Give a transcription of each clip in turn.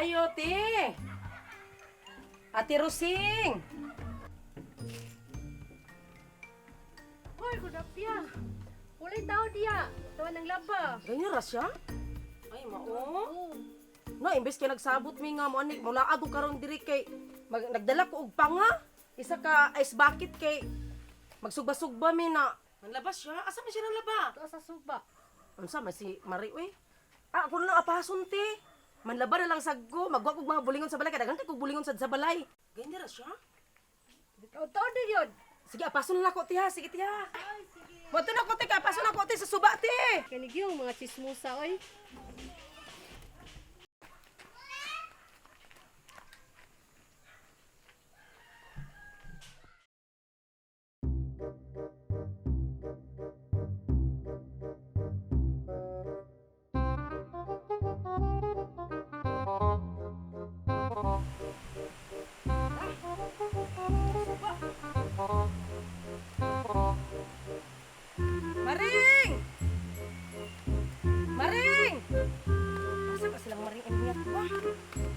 Kayo, ti. Ate Rosing. Hoy, kudapya. Ulay tao diya. Tawan ng laba. Ganyan ra siya? Ay, mao. Oo. No, imbes kay nagsabot mi nga mo ani, mula ako karon diri kay nagdala ko og panga. Isa ka ice bucket kay magsugba-sugba mi na. Manlabas siya? Asa man siya nalaba? Ito sa suba. Unsa man si Mari uy? Ako na lang apason ti. Manlaba na lang saggo, magwa kog mga bulingon sa balay kay daghan kay kog bulingon sa balay. Ganyan ra siya? Ikaw tao din yun. Sige, apason na ako ti ha. Sige ti ha. Ay, sige. Wato na ko ti, apason ako ti sa suba ti. Kanig yung mga chismosa, oy. Maring! Maring! Asa ka silang Maring emiyat ba?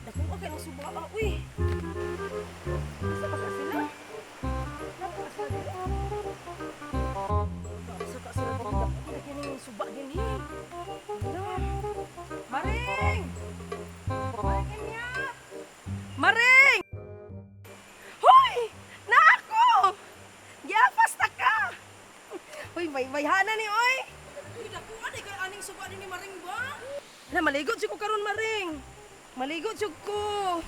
Dako ka kay ng suba ba, uy. Asa ba ka sila? Napa ka sila dito? Asa ka sila dito? Dako ka kay ng suba din hi. Hala. Maring! Maring emiyat! Maring! Hoy! Na ako! Giapas ta ka! Uy, may hana ni oy. Uy, dako ani kay aning suba ni Maring ba? Na maligot jud ko karon Maring. Maligot jud ko.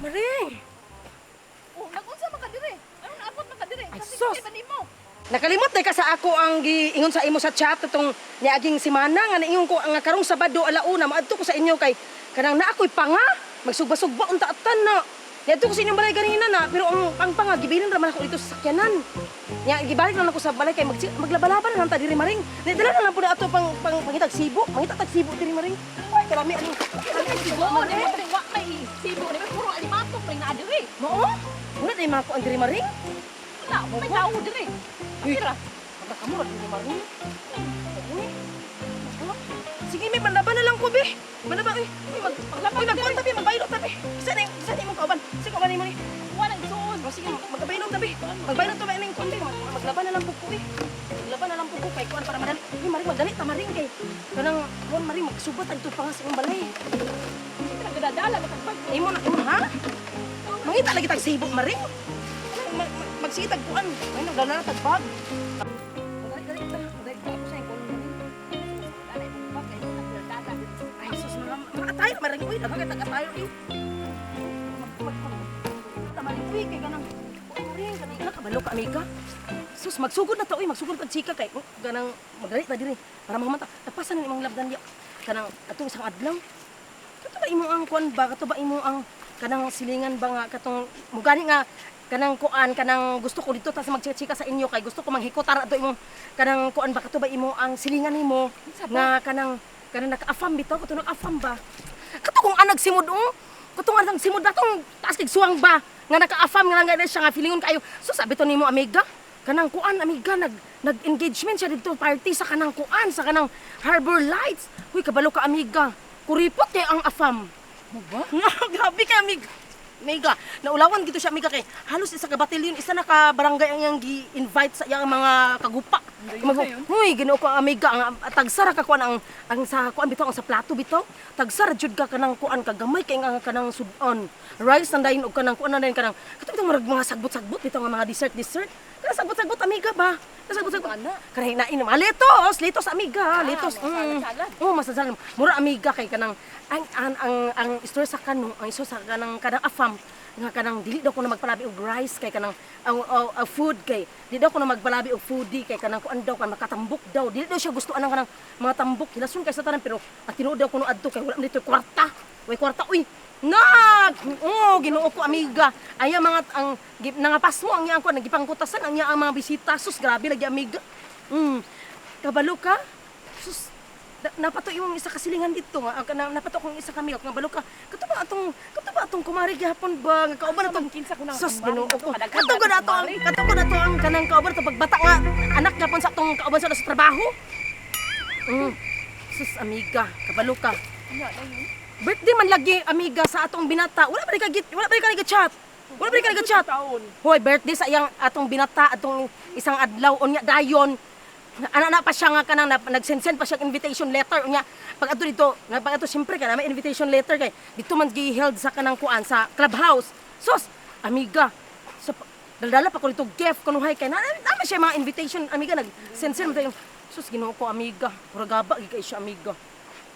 Maring. Oh, nagunsa man ka dire. Ano naabot man ka dire? Ay, Kasi sus! kita nimo. Nakalimot na ka sa ako ang giingon sa imo sa chat itong niaging simana nga naingon ko nga karong Sabado alauna maadto ko sa inyo kay kanang na ako'y panga magsugba-sugba unta atan na. Niadto ko sa inyong balay ganina na pero ang pangpanga gibilin ra man ako dito sa sakyanan. Nya gibalik lang ako sa balay kay maglaba-laba na lang ta diri Maring. Dala na lang pud ato pangitag sibo. Mangita tag sibo diri Maring. Ay karami aning Sibo, di ba wa may sibo, di ba puro alimatong ring na dire. Mao? Wala na yung mga kuan diri Maring. Wala, may tao dire. Akira. Magkakamura diri Maring. Uy. Sige, may manlaban na lang ko, be. Manlaban, uy. Uy, magkuhan tabi, magbaylo tabi. Isa na yung kauban. Sige, kauban mo ni. Wala nang suon. O, sige, magbaylo tabi. Magbaylo tabi na yung kundi. Maglaban na lang po ko, eh. Maglaban na lang po ko kay kuhan para madali. Uy, Maring, magdali ta, Maring, kay. Kanang, kuhan, Maring, magsubat ang ito pa nga sa iyong balay. Nagdadala na kagbag. Imo na, ha? Mangita lagi tag sibo, Maring. Magsitag kuhan. Ay, nagdala na tagbag. Dali ta. Dali ta ako sa iyong kuhan, Maring. Ay, sus, mga tayo, Maring, uy. Daga kay taga tayo, eh. Maring, uy, kay kanang. Uy, Maring, kanina kabalo ka, amiga. Sus, magsugod na to, uy. Magsugod pa chika kay. Kanang, magdali ta diri. Para mahamanta. Tapasan na imong labdan diya. Kanang, atong isang adlaw. Kato ba imo ang kuan ba? Kato ba imo ang kanang silingan ba nga katong mugani nga kanang kuan kanang gusto ko dito ta sa magchika sa inyo kay gusto ko manghikotar ato imo kanang kuan ba kato ba imo ang silingan nimo nga kanang naka-afam bitaw kato naka-afam ba? Kato kung anag simod kato nga nang simod datong taas kig suwang ba nga naka-afam nga nga siya nga feelingon kayo. So sabi to nimo amiga kanang kuan amiga nag-engagement siya dito party sa kanang kuan sa kanang Harbor Lights. Huy kabalo ka amiga. Kuripot kay ang afam. Mo ba? Grabe kay amiga. Amiga, naulawan gito siya amiga kay halos isa ka batilyon, isa na ka barangay ang yang gi-invite sa iyang mga kagupa. Huy, Ginoo ko amiga ang tagsara ka kuan ang sa kuan bitaw ang sa plato bitaw. Tagsara jud ka kanang kuan kagamay kay nga kanang sudon. Rice nandayon og kanang kuan nandayon kanang katong mga sagbot-sagbot bitaw nga mga dessert. Kanang sagbot-sagbot amiga ba? Sagbot-sagbot ana. Kanang hinain ma litos amiga, litos. Oh, masasalan. Mura amiga kay kanang ang istorya sa kanong ang iso sa kanang afam nga kanang dili daw ko na magpalabi og rice kay kanang food kay dili daw ko na magpalabi og foodie kay kanang kuan daw kan makatambok daw dili daw siya gusto anang kanang mga tambok hilason kay sa tanan pero tinuod daw kuno adto kay wala man dito kwarta uy Ginoo ko amiga aya mga ang nangapas mo ang iyang kuan nagipangkutasan ang iya ang mga bisita sus grabe lagi amiga kabalo ka sus napato yung isa kasilingan dito nga napato kong isa kami nga balo ka kato ba atong kumari gihapon ba nga kauban atong kinsa ko nang sus Ginoo ko kato ko na to ang kanang kauban to pagbata nga anak gapon sa atong kauban sa trabaho sus amiga kabalo ka Ano na yun? Birthday man lagi amiga sa atong binata. Wala ba ka nag-chat? Wala ba ka nag-chat? Hoy, birthday sa iyang atong binata atong isang adlaw unya dayon. Ana pa siya nga kanang nag-send pa siya invitation letter unya. Pag ato siyempre kana may invitation letter kay dito man gi-held sa kanang kuan sa clubhouse. Sus, amiga. Sa daldala pa ko dito gift kunuhay kay na siya mga invitation amiga nag-send sus Ginoo ko amiga. Puragaba gi kay siya amiga.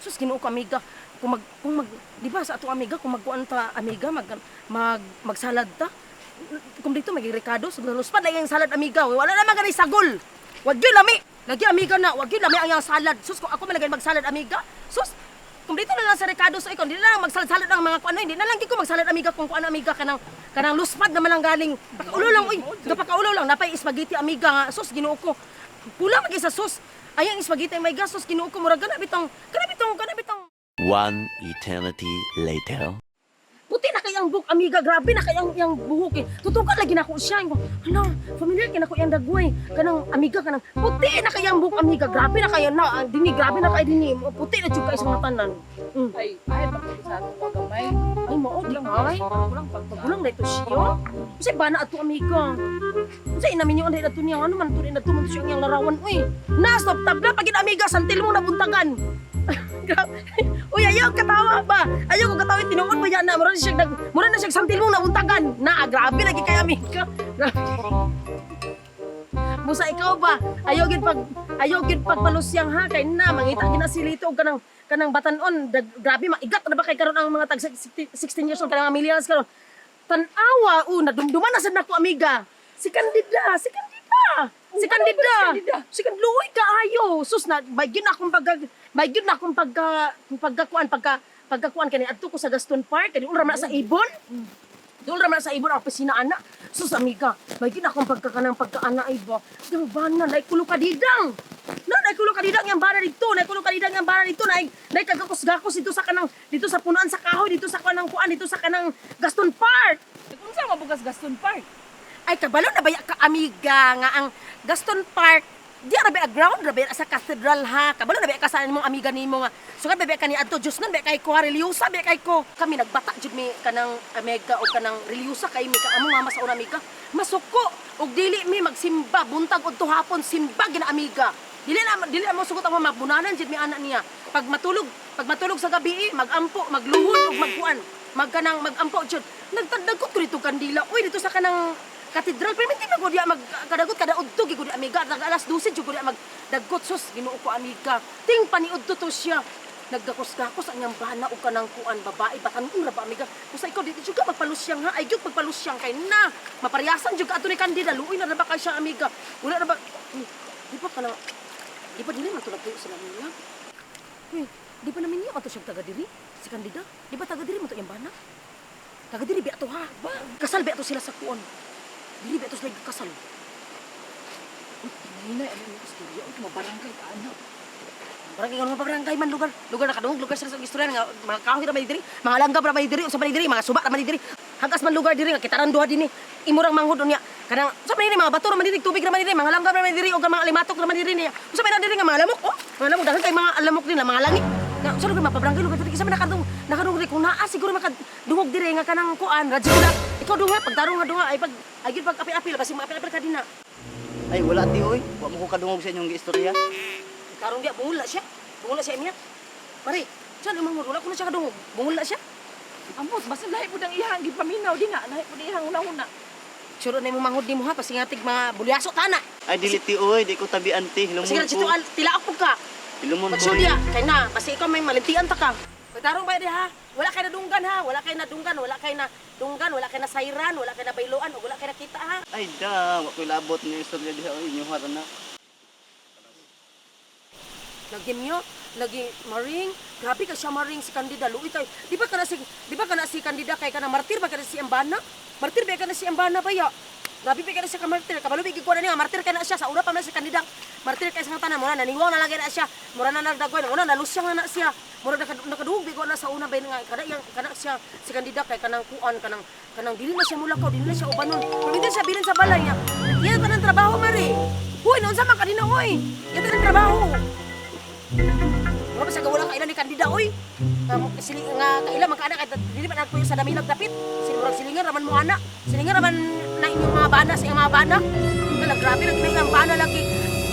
Sus Ginoo ko amiga. Kung mag di ba sa atong amiga kung magkuan ta amiga magsalad ta. Kung dito magirikado sa luspad lang yung salad amiga. Wala na magani sagol. Wag gyud lami. Lagi amiga na, wag gyud lami ang iyang salad. Sus ko ako malagay magsalad amiga. Sus kung dito na lang sa Ricardo sa ikon, di na lang magsalad-salad ang mga kuan, hindi na lang ko magsalad amiga kung kuan amiga kanang luspad na lang galing. Pakaulo lang uy, pakaulo lang napay spaghetti amiga nga. Sus Ginoo ko. Pula magi sa sus. Ayang spaghetti may gasos Ginoo ko murag kana bitong. One eternity later. Puti na kayang buhok, amiga. Grabe na kayang yang buhok eh. Tutukan lagi na ako siya. Hala, familiar kaya na ko yung dagway. Kanang amiga, kanang puti na kayang buhok, amiga. Grabe na kaya na. Dini, grabe na kaya dini. Puti na juga isang matanan. Ay, kahit magpapisa ako mga gamay. Ay, maod lang, ay. Pagulang na ito siya. Kasi ba na ato, amiga? Kasi inamin yung anday na ito niya. Ano man ito rin na ito man siya yung larawan. Uy, na-stop tabla. Pagin, amiga, santil mong nabuntagan. Uy, ayaw katawa ba? Ayaw ko katawa, tinuod ba yan na? Mura na siya santil mong nabuntagan. Na, grabe lagi kay amiga. Musa ikaw ba? Ayaw gid pag palusyang ha kay na mangita gina silito og kanang batanon. Grabe maigat na ba kay karon ang mga tag 16 years old kanang mga millennials karon. Tan-awa nadumduman na sad nako amiga. Si Candida. Si Luoy kaayo. Sus na bagyon akong pagkakuan kani adto ko sa Gaston Park kani ura man sa Ibon. Doon raman sa Ibon ang opisina ana. Sus amiga, bagyon akong pagkaana ay ba. Dang bana nay kulo kadidang. Nay kulo kadidang yang bana dito, nay kagakos-gakos dito sa punuan sa kahoy, dito sa kanang kuan, dito sa kanang Gaston Park. Unsa mabugas Gaston Park? Ay kabalo na baya ka amiga nga ang Gaston Park di rabi a ground rabi sa cathedral ha kabalo na baya ka sa imong amiga nimo nga sugad baya ka ni adto Dios nan baya kay ko religyosa baya kay ko kami nagbata jud mi kanang amiga o kanang religyosa kay mi ka amo mama sa una amiga masuko og dili mi magsimba buntag udto hapon simba gina amiga dili na mo sugot ang mabunanan jud mi ana niya pag matulog sa gabi magampo magluhod og magkuan magampo jud nagtagdagot ko dito kandila uy dito sa kanang katedral perminti na ko diya magkadagot kada udto gi ko diya amiga alas 12 jud ko diya magdagot sus Ginoo ko amiga ting paniudto to siya naggakos-gakos ang iyang bana o kanang kuan babae batanon ra ba amiga usa ikaw dito jud ka magpalusyang ha ay jud magpalusyang kay na mapariyasan jud ka ato ni kandida luoy na ra ba kay siya amiga wala ra ba di pa dili man to nagtuyo sila niya di pa namin niya man to siya taga diri si kandida di ba taga diri mo to iyang bana taga diri biya to ha ba kasal biya to sila sa kuon dili ba ito sila kasal? Hinay, ano yung istorya? Ito, mabarangay ka, anak. Barangay man lugar na kadungog lugar sa istorya nga mga kahoy ra man diri, mga langgam ra man diri, usa man diri, mga suba ra man diri. Hagas man lugar diri nga kitaran duha dinhi. Imurang manghud unya. Kanang usa man diri mga bato ra man diri, tubig ra man diri, mga langgam ra man diri ug mga limatok ra man diri niya. Usa man diri nga mga lamok, oh. Mga lamok daghan kay mga lamok din mga langit. Na sa lugar mapabarangay lugar diri kisa man nakadung diri kung naa siguro makadungog diri nga kanang kuan, radyo na. Ikaw duha pagtarong nga duha ay agid pag apil-apil kasi apil-apil ka din na. Ay, wala ti oy. Wa mo ko kadungog sa inyong istorya. Karong dia bungula siya niya. Pare, saan umang wala ko na siya kadungog. Bungula siya. Ambot, basta lahi po ng ihang, gipaminaw, di na, lahi po ng ihang una-una. Sure na imong manghud nimo ha pasingatig mga bulyaso tana. Ay, dili ti oy. Di ko tabian ti. Hilumon Sige, sito ko. tilaok po ka. Hilumon ko. Magsulya, kay na, kasi ikaw may malintian ta ka. Pagtarong ba di ha? Wala kay na dunggan ha, wala kay na sayran, wala kay na bailoan, o wala kay na kita ha. Ay, da. Wa ko'y labot ng istorya diha. Oy, inyo harana. Lagi maring, grabe ka siya maring si kandida. Luoy kay, di ba kana si kandida kay kana martir ba kana si Embana? Martir ba kana si Embana ba ya? Grabe ba kana siya ka martir? Kabalo bigi ko na niya martir kana siya sa una pa man si kandida. Martir kay sa tanan mo na naniwang na lagi na siya. Mura na nagdagoy, mura na lusyang na siya. Mura nakadungog bigo na sa una ba nga kana siya si kandida kay kanang kuan kanang dili na siya mulakaw, dili na siya ubanon. Pero hindi siya bilin sa balay niya. Iya tanang trabaho mari. Hoy, noon sa man kanina hoy. Iya tanang trabaho. Wala sa wala kailan ni kandida oy. Sili nga kaila man kana kay dili man ako sa damilag dapit. Murag silingan raman mo ana. Silingan raman na inyong mga bana sa inyong mga bana. Kala grabe lagi na ang bana lagi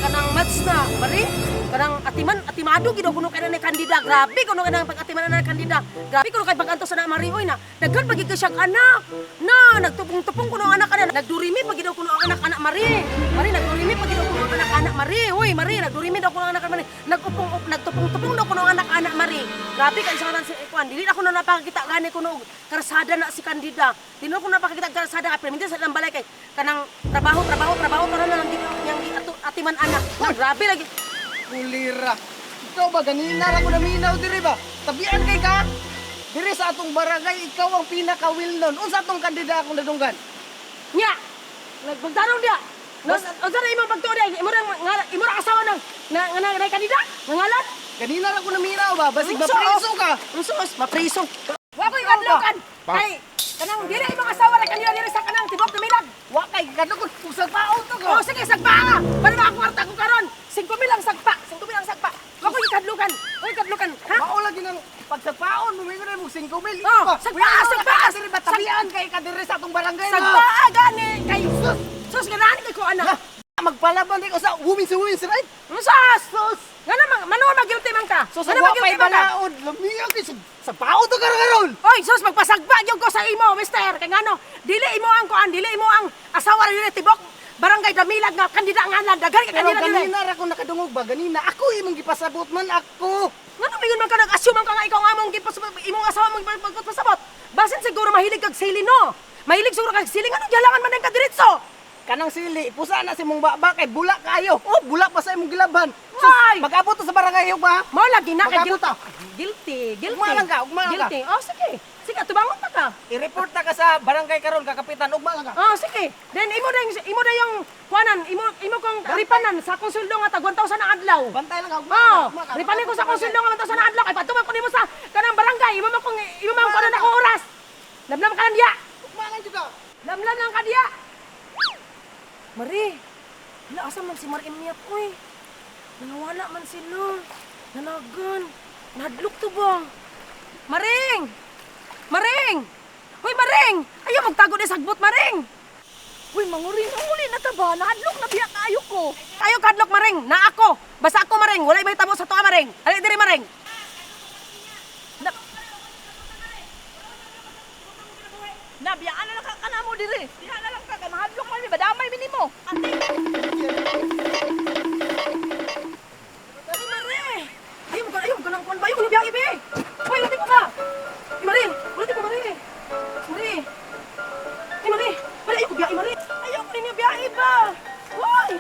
kanang match na, mari. Kanang atimado gid kuno kay na kandida. Grabe kuno kay nang pag-atiman na kandida. Grabe kuno kay pag-antos na mari oy na. Daghan pagid ka siyang anak. Na nagtupong-tupong kuno ang anak kana. Nagdurimi pagid kuno ang anak mari. Mari nagdurimi pagid kuno ang anak mari. Uy mari nagdurimi daw kuno ang anak mari. Nagtupong-tupong daw kuno ang anak mari. Grabe kay sa kanan si Ekwan. Dili na kuno napakita gani kuno karsada na si kandida. Dili na kuno napakita karsada kay minsan sa ilang balay kay kanang trabaho karon na lang yang atiman anak. Grabe lagi. Kulira. Ikaw ba ganina ra ko naminaw diri ba? Tabian kay ka. Diri sa atong barangay ikaw ang pinaka-will nun. Unsa atong kandida akong nadunggan? Nya. Nagpagtarong dia. Unsa na imong pagtuo dia? Imo ra asawa nang na kandida? Nangalan? Ganina ra ko naminaw ba? Basig mapriso ka. Unsos, mapriso. Wa ko'y kadlokan. Kay kanang dili imong asawa ra kanila diri sa kanang tibok na milag. Wa kay kadukot usag paon to ko. Oh, sige sagpa nga. Para makakwarta ko karon. 5,000 lang sagpa. 5,000 lang sagpa. Wa ko'y kadlokan. Ko'y kadlokan. Ha? Mao lagi nang pagsagpaon mo na mo 5,000. Oh, sagpa. Diri ba tabian kay ka diri sa atong barangay ba? Sagpa gani kay sus ganani kay ko ana. Magpalaban di ko sa women's right? Unsos. Sus. Ngana manuwa magilty man ka. So sa wa pay balaod, lamiya kay sa paon to karon. Oy, sus magpasagpa gyud ko sa imo, mister. Kay ngano, dili imo ang kuan, dili imo ang asawa rin tibok barangay Damilag nga kandida nga lang daghan ka Pero kandida dili. ganina ra ko nakadungog ba ganina. Ako imong gipasabot man ako. Ngano mingon man ka nag-assume man ka nga ikaw nga among imong asawa mong pagpasabot. Basin siguro mahilig kag sili no. Mahilig siguro kag sili ngano jalangan man ka diretso. Kanang sili, pusa na si mong baba kay bula kayo. Oh, bula pa sa imong gilabhan. Ay! Mag-abot to sa barangay ba? Mo lagi na kay Mag-abot ta. guilty. Ugma lang ka. Guilty. Oh, sige. Sige, tubangon ta ka. I-report ta ka sa barangay karon ka kapitan. Ugma lang ka. Oh, sige. Then imo na yung kuanan, imo kong ripanan sa konsuldo nga tag 1,000 ang adlaw. Bantay lang ka. Oh, ripanin ko sa konsuldo nga 1,000 ang adlaw kay patuman ko nimo sa kanang barangay. Imo man kuno na ko oras. Lamlam ka diya. Ugma lang jud ka. Lamlam lang ka diya. Mari, wala asa man si Marim niya ko eh. Nanawala man sila. Nanagan. Nahadlok to ba? Maring! Maring! Hoy, Maring! Ayaw magtago na sagbot, Maring! Uy, mangurin, uli na ta ba? Nahadlok na biya kayo ko. Ayaw kadlok, Maring! Na ako! Basta ako, Maring! Wala may tabo sa tuwa, Maring! Alay, diri, Maring! Nabiyaan na lang ka na mo diri. Diha na lang ka, kay mahadlok man mi ba damay mi nimo. Ate. Dali, Maring! Ayaw mo ka ng kuwan ba? Ayaw mo biya, ibe! Hoy, ulit ko ka! Maring! Ulit ko, Maring! Maring! Maring! Ayaw ko biya, Maring! Ayaw ko rin niya biya, iba! Hoy!